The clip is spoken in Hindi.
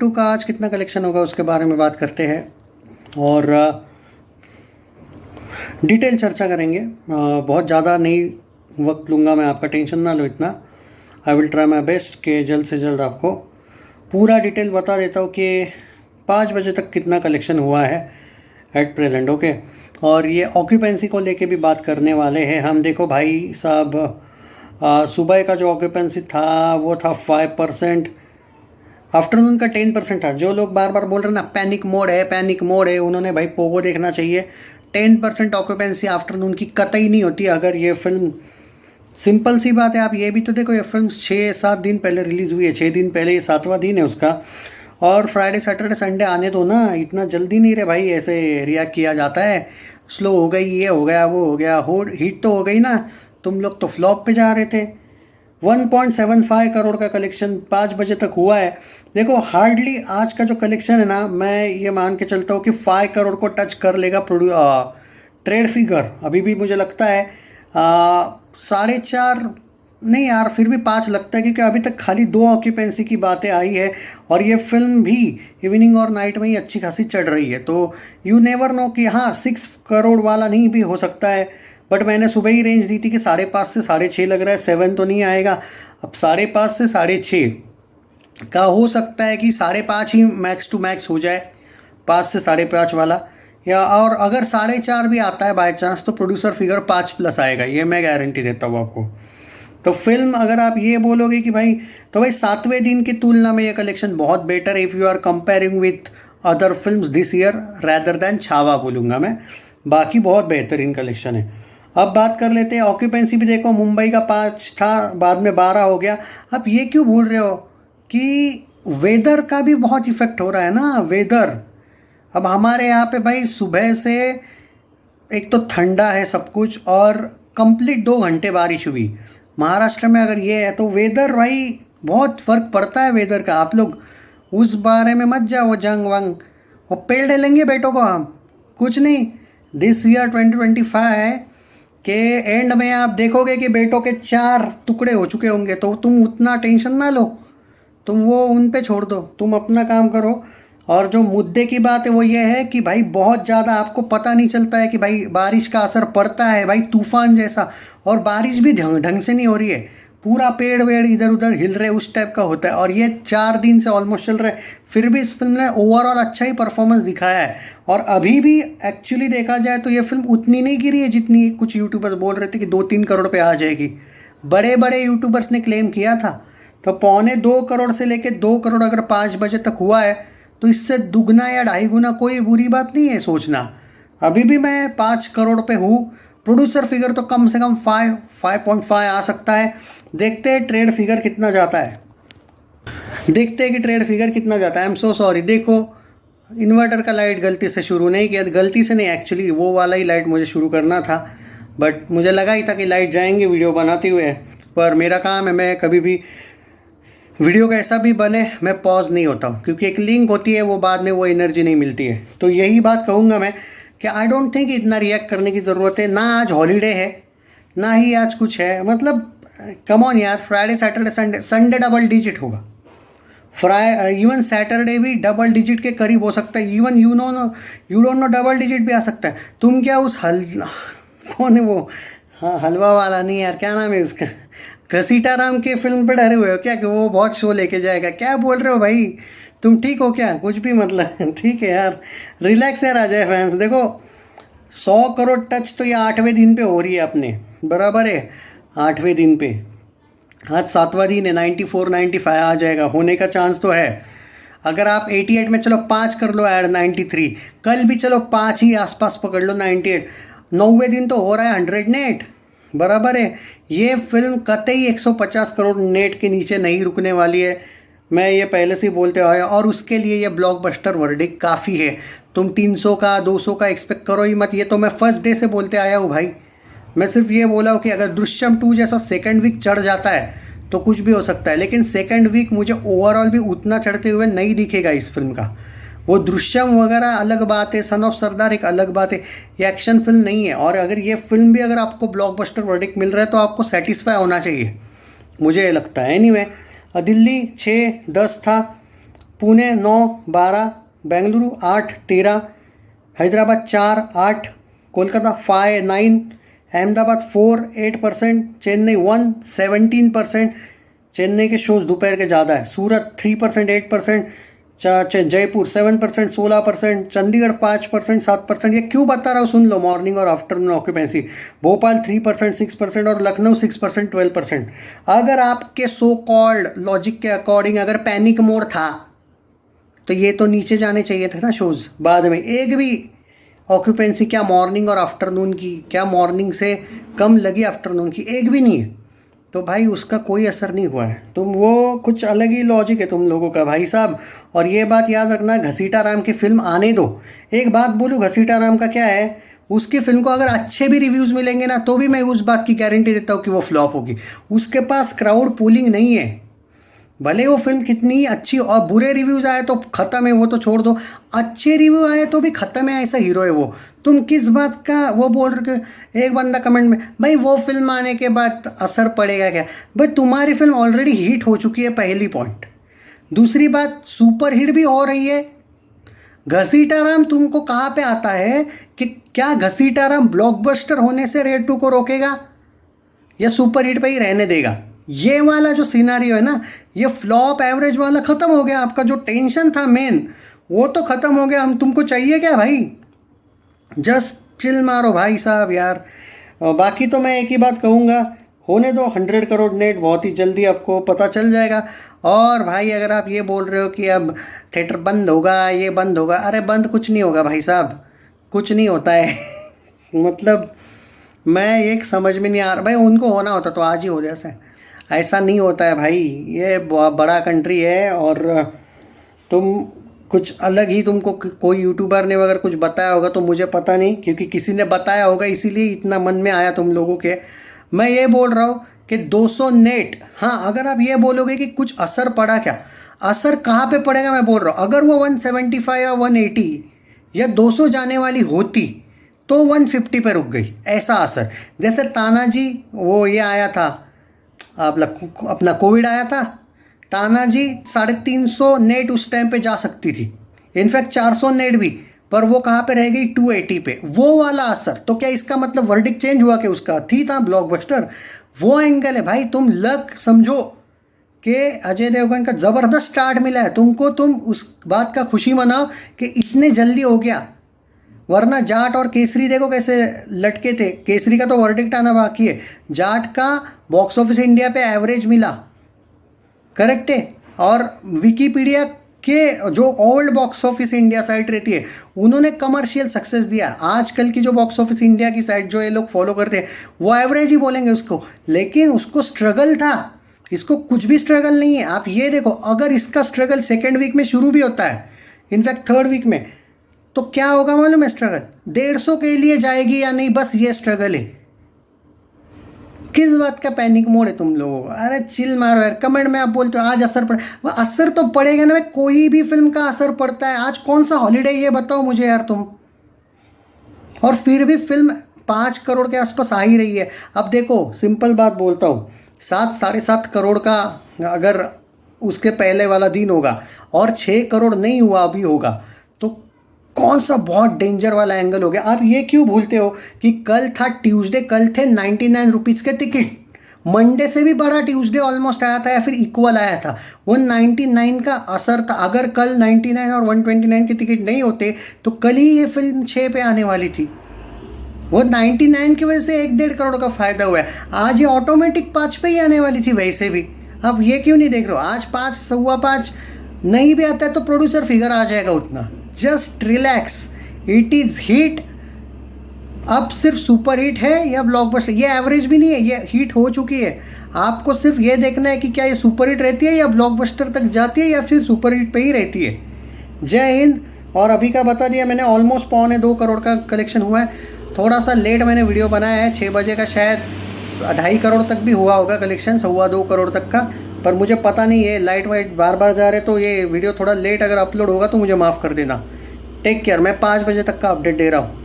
2 का आज कितना कलेक्शन होगा उसके बारे में बात करते हैं और डिटेल चर्चा करेंगे। बहुत ज़्यादा नहीं वक्त लूँगा मैं, आपका टेंशन ना लो इतना। I will try my best कि जल्द से जल्द आपको पूरा डिटेल बता देता हूँ कि 5 बजे तक कितना कलेक्शन हुआ है एट प्रेजेंट। ओके, और ये ऑक्यूपेंसी को लेके भी बात करने वाले हैं हम। देखो भाई साहब, सुबह का जो ऑक्यूपेंसी था वो था 5%, आफ्टरनून का 10% था। जो लोग बार बार बोल रहे हैं ना पैनिक मोड है पैनिक मोड है, उन्होंने भाई पोगो देखना चाहिए। 10% ऑक्यूपेंसी आफ्टरनून की कतई नहीं होती अगर ये फिल्म, सिंपल सी बात है। आप ये भी तो देखो, ये फिल्म 6-7 दिन पहले रिलीज़ हुई है, 6 दिन पहले, ये 7वां दिन है उसका। और फ्राइडे सैटरडे संडे आने दो ना, इतना जल्दी नहीं रे भाई ऐसे रिएक्ट किया जाता है। स्लो हो गई, ये हो गया, वो हो गया, हिट तो हो गई ना। तुम लोग तो फ्लॉप पे जा रहे थे। 1.75 करोड़ का कलेक्शन 5 बजे तक हुआ है। देखो हार्डली आज का जो कलेक्शन है ना, मैं ये मान के चलता हूँ कि 5 करोड़ को टच कर लेगा ट्रेड फिगर। अभी भी मुझे लगता है 4.5 नहीं यार, फिर भी 5 लगता है, क्योंकि अभी तक खाली 2 ऑक्यूपेंसी की बातें आई है और ये फिल्म भी इवनिंग और नाइट में ही अच्छी खासी चढ़ रही है। तो यू नेवर नो कि हाँ 6 करोड़ वाला नहीं भी हो सकता है। बट मैंने सुबह ही रेंज दी थी कि 5.5 से 6.5 लग रहा है, 7 तो नहीं आएगा। अब 5.5 से 6.5 का हो सकता है कि 5.5 ही मैक्स टू मैक्स हो जाए, 5 से 5.5 वाला। या और अगर 4.5 भी आता है बाय चांस, तो प्रोड्यूसर फिगर 5+ आएगा, ये मैं गारंटी देता हूँ आपको। तो फिल्म अगर आप ये बोलोगे कि भाई, तो भाई 7वें दिन की तुलना में ये कलेक्शन बहुत बेटर है if you are comparing with other films this year rather than Chhaava बोलूँगा मैं। बाकी बहुत बेहतरीन कलेक्शन है। अब बात कर लेते हैं ऑक्यूपेंसी भी। देखो मुंबई का 5 था, बाद में 12 हो गया। अब ये क्यों भूल रहे हो कि वेदर का भी बहुत इफेक्ट हो रहा है ना, वेदर। अब हमारे यहाँ पे भाई सुबह से एक तो ठंडा है सब कुछ, और कंप्लीट 2 घंटे बारिश हुई। महाराष्ट्र में अगर ये है तो वेदर भाई बहुत फ़र्क पड़ता है वेदर का। आप लोग उस बारे में मत जाओ जंग वंग, और पेड़ डालेंगे बेटों को हम, कुछ नहीं। दिस ईयर 2025 के एंड में आप देखोगे कि बेटों के 4 टुकड़े हो चुके होंगे। तो तुम उतना टेंशन ना लो, तुम वो उन पे छोड़ दो, तुम अपना काम करो। और जो मुद्दे की बात है वो ये है कि भाई बहुत ज़्यादा आपको पता नहीं चलता है कि भाई बारिश का असर पड़ता है भाई तूफान जैसा, और बारिश भी ढंग से नहीं हो रही है। पूरा पेड़ वेड़ इधर उधर हिल रहे, उस टाइप का होता है। और ये 4 दिन से ऑलमोस्ट चल रहा है, फिर भी इस फिल्म ने ओवरऑल अच्छा ही परफॉर्मेंस दिखाया है। और अभी भी एक्चुअली देखा जाए तो ये फिल्म उतनी नहीं गिरी है जितनी कुछ यूट्यूबर्स बोल रहे थे कि 2-3 करोड़ पे आ जाएगी। बड़े बड़े यूट्यूबर्स ने क्लेम किया था। तो 1.25 करोड़ से लेके 2 करोड़ अगर 5 बजे तक हुआ है, तो इससे दुगना या 2.5 गुना कोई बुरी बात नहीं है सोचना। अभी भी मैं 5 करोड़ पे हूँ। प्रोड्यूसर फिगर तो कम से कम 5.5 आ सकता है। देखते हैं ट्रेड फिगर कितना जाता है, देखते हैं कि ट्रेड फिगर कितना जाता है। I am so sorry. देखो इन्वर्टर का लाइट गलती से शुरू नहीं किया, गलती से नहीं एक्चुअली, वो वाला ही लाइट मुझे शुरू करना था, बट मुझे लगा ही था कि लाइट जाएंगे वीडियो बनाते हुए। पर मेरा काम है, मैं कभी भी वीडियो कैसा भी बने मैं पॉज नहीं होता हूँ, क्योंकि एक लिंक होती है, वो बाद में वो एनर्जी नहीं मिलती है। तो यही बात कहूँगा मैं कि आई डोंट थिंक इतना रिएक्ट करने की ज़रूरत है। ना आज हॉलीडे है, ना ही आज कुछ है, मतलब कम ऑन यार। Friday Saturday Sunday double digit होगा, इवन सैटरडे भी डबल डिजिट के करीब हो सकता है। Even you don't know double digit भी आ सकता है। तुम क्या उस कौन है वो, हाँ हलवा वाला नहीं यार, क्या नाम है उसका, घसीटाराम के फिल्म पे डरे हुए हो क्या कि वो बहुत शो लेके जाएगा? क्या बोल रहे हो भाई, तुम ठीक हो क्या? कुछ भी मतलब ठीक है यार, रिलैक्स यार अजय फैंस। देखो 100 करोड़ टच तो ये 8वें दिन पे हो रही है अपने, बराबर है 8वें दिन पे। आज 7वां दिन है, 94-95 आ जाएगा, होने का चांस तो है। अगर आप 88 में चलो 5 कर लो ऐड, 93, कल भी चलो 5 ही आसपास पकड़ लो, 98, 9वें दिन तो हो रहा है 100 नेट, बराबर है। ये फिल्म कतई 150 करोड़ नेट के नीचे नहीं रुकने वाली है, मैं ये पहले से ही बोलते आया। और उसके लिए ये ब्लॉकबस्टर वर्डिक्ट काफ़ी है। तुम 300 का 200 का एक्सपेक्ट करो ही मत, ये तो मैं फर्स्ट डे से बोलते आया हूँ भाई। मैं सिर्फ ये बोला हूँ कि अगर दृश्यम 2 जैसा सेकंड वीक चढ़ जाता है तो कुछ भी हो सकता है, लेकिन सेकंड वीक मुझे ओवरऑल भी उतना चढ़ते हुए नहीं दिखेगा इस फिल्म का। वो दृश्यम वगैरह अलग बात है, सन ऑफ सरदार एक अलग बात है, ये एक्शन फिल्म नहीं है। और अगर ये फिल्म भी अगर आपको ब्लॉकबस्टर वर्डिक्ट मिल रहा है तो आपको सेटिस्फाई होना चाहिए, मुझे लगता है। एनीवे दिल्ली 6-10 था, पुणे 9-12, बेंगलुरु 8-13, हैदराबाद 4-8, कोलकाता 5-9, अहमदाबाद 4-8%, चेन्नई 1-17%, चेन्नई के शोज दोपहर के ज़्यादा है, सूरत 3% 8%, जयपुर 7% 16%, चंडीगढ़ 5% 7%। ये क्यों बता रहा हूँ सुन लो, मॉर्निंग और आफ्टरनून ऑक्यूपेंसी। भोपाल 3% 6% और लखनऊ 6% 12%। अगर आपके सो कॉल्ड लॉजिक के अकॉर्डिंग अगर पैनिक मोड था तो ये तो नीचे जाने चाहिए था ना शोज बाद में। एक भी ऑक्यूपेंसी क्या मॉर्निंग और आफ्टरनून की, क्या मॉर्निंग से कम लगी आफ्टरनून की, एक भी नहीं है। तो भाई उसका कोई असर नहीं हुआ है। तुम वो कुछ अलग ही लॉजिक है तुम लोगों का भाई साहब। और ये बात याद रखना, घसीटा राम की फिल्म आने दो। एक बात बोलूँ, घसीटा राम का क्या है, उसकी फिल्म को अगर अच्छे भी रिव्यूज़ मिलेंगे ना तो भी मैं उस बात की गारंटी देता हूँ कि वो फ्लॉप होगी। उसके पास क्राउड पुलिंग नहीं है। भले वो फिल्म कितनी अच्छी और बुरे रिव्यूज़ आए तो ख़त्म है, वो तो छोड़ दो, अच्छे रिव्यू आए तो भी ख़त्म है, ऐसा हीरो है वो। तुम किस बात का वो बोल रहे हो। एक बंदा कमेंट में, भाई वो फिल्म आने के बाद असर पड़ेगा क्या। भाई तुम्हारी फिल्म ऑलरेडी हिट हो चुकी है, पहली पॉइंट। दूसरी बात, सुपर हिट भी हो रही है। घसीटाराम तुमको कहाँ पे आता है कि क्या घसीटाराम ब्लॉकबस्टर होने से रेड 2 को रोकेगा या सुपर हिट पे ही रहने देगा। ये वाला जो सिनारियो है ना, ये फ्लॉप एवरेज वाला ख़त्म हो गया। आपका जो टेंशन था मेन वो तो ख़त्म हो गया। हम तुमको चाहिए क्या भाई, जस्ट चिल मारो भाई साहब यार। बाकी तो मैं एक ही बात कहूँगा, होने दो 100 करोड़ नेट, बहुत ही जल्दी आपको पता चल जाएगा। और भाई अगर आप ये बोल रहे हो कि अब थिएटर बंद होगा, ये बंद होगा, अरे बंद कुछ नहीं होगा भाई साहब, कुछ नहीं होता है मतलब मैं एक समझ में नहीं आ रहा। भाई उनको होना होता तो आज ही हो जैसे, ऐसा नहीं होता है भाई। ये बड़ा कंट्री है और तुम कुछ अलग ही, तुमको कोई यूट्यूबर ने अगर कुछ बताया होगा तो मुझे पता नहीं, क्योंकि किसी ने बताया होगा इसीलिए इतना मन में आया तुम लोगों के। मैं ये बोल रहा हूँ कि 200 नेट, हाँ अगर आप ये बोलोगे कि कुछ असर पड़ा, क्या असर कहाँ पे पड़ेगा मैं बोल रहा हूँ। अगर वो 175 या 180 या 200 जाने वाली होती तो 150 पे रुक गई, ऐसा असर। जैसे तानाजी वो ये आया था, अपना कोविड आया था, तानाजी 350 नेट उस टाइम पे जा सकती थी, इनफैक्ट 400 नेट भी, पर वो कहाँ पे रह गई 280 पे, वो वाला असर। तो क्या इसका मतलब वर्डिक्ट चेंज हुआ कि उसका थी था ब्लॉकबस्टर, वो एंगल है भाई। तुम लक समझो कि अजय देवगन का ज़बरदस्त स्टार्ट मिला है तुमको, तुम उस बात का खुशी मनाओ कि इतने जल्दी हो गया। वरना जाट और केसरी देखो कैसे लटके थे। केसरी का तो वर्डिक्ट आना बाकी है, जाट का बॉक्स ऑफिस इंडिया पे एवरेज मिला, करेक्ट है। और विकीपीडिया के जो old box office India site रहती है उन्होंने कमर्शियल सक्सेस दिया। आजकल की जो बॉक्स ऑफिस इंडिया की साइट जो ये लोग फॉलो करते हैं वो एवरेज ही बोलेंगे उसको, लेकिन उसको स्ट्रगल था। इसको कुछ भी स्ट्रगल नहीं है। आप ये देखो, अगर इसका स्ट्रगल सेकेंड वीक में शुरू भी होता है, इनफैक्ट थर्ड वीक में, तो क्या होगा मालूम है स्ट्रगल, 150 के लिए जाएगी या नहीं, बस ये स्ट्रगल है। किस बात का पैनिक मोड है तुम लोगों को। अरे चिल मारो यार। कमेंट में आप बोलते हो आज असर पड़े, वो असर तो पड़ेगा ना, कोई भी फिल्म का असर पड़ता है। आज कौन सा हॉलीडे ये बताओ मुझे यार तुम। और फिर भी फिल्म 5 करोड़ के आसपास आ ही रही है। अब देखो सिंपल बात बोलता हूँ, 7-7.5 करोड़ का अगर उसके पहले वाला दिन होगा और 6 करोड़ नहीं हुआ अभी होगा, तो कौन सा बहुत डेंजर वाला एंगल हो गया। आप ये क्यों भूलते हो कि कल था ट्यूसडे, कल थे 99 रुपीज़ के टिकट। मंडे से भी बड़ा ट्यूसडे ऑलमोस्ट आया था या फिर इक्वल आया था। 199 का असर था। अगर कल 99 और 129 के टिकट नहीं होते तो कल ही ये फिल्म 6 पे आने वाली थी। वो 99 की वजह से 1-1.5 करोड़ का फायदा हुआ है। आज ये ऑटोमेटिक 5 पे ही आने वाली थी वैसे भी। अब ये क्यों नहीं देख रहे हो, आज 5, 5.25 नहीं भी आता है तो प्रोड्यूसर फिगर आ जाएगा उतना। Just relax, it is hit. अब सिर्फ सुपर हिट है या ब्लॉकबस्टर, ये एवरेज भी नहीं है, ये हिट हो चुकी है। आपको सिर्फ ये देखना है कि क्या ये सुपर हिट रहती है या ब्लॉकबस्टर तक जाती है या फिर सुपर हिट पे ही रहती है। जय हिंद। और अभी का बता दिया मैंने, ऑलमोस्ट 1.25 करोड़ का कलेक्शन हुआ है। थोड़ा सा लेट मैंने वीडियो बनाया है, 6 बजे का, शायद 2.5 करोड़ तक भी हुआ होगा कलेक्शन, 2.25 करोड़ तक का, पर मुझे पता नहीं है। लाइट वाइट बार बार जा रहे तो ये वीडियो थोड़ा लेट अगर अपलोड होगा तो मुझे माफ़ कर देना। Take care. मैं 5 बजे तक का अपडेट दे रहा हूँ।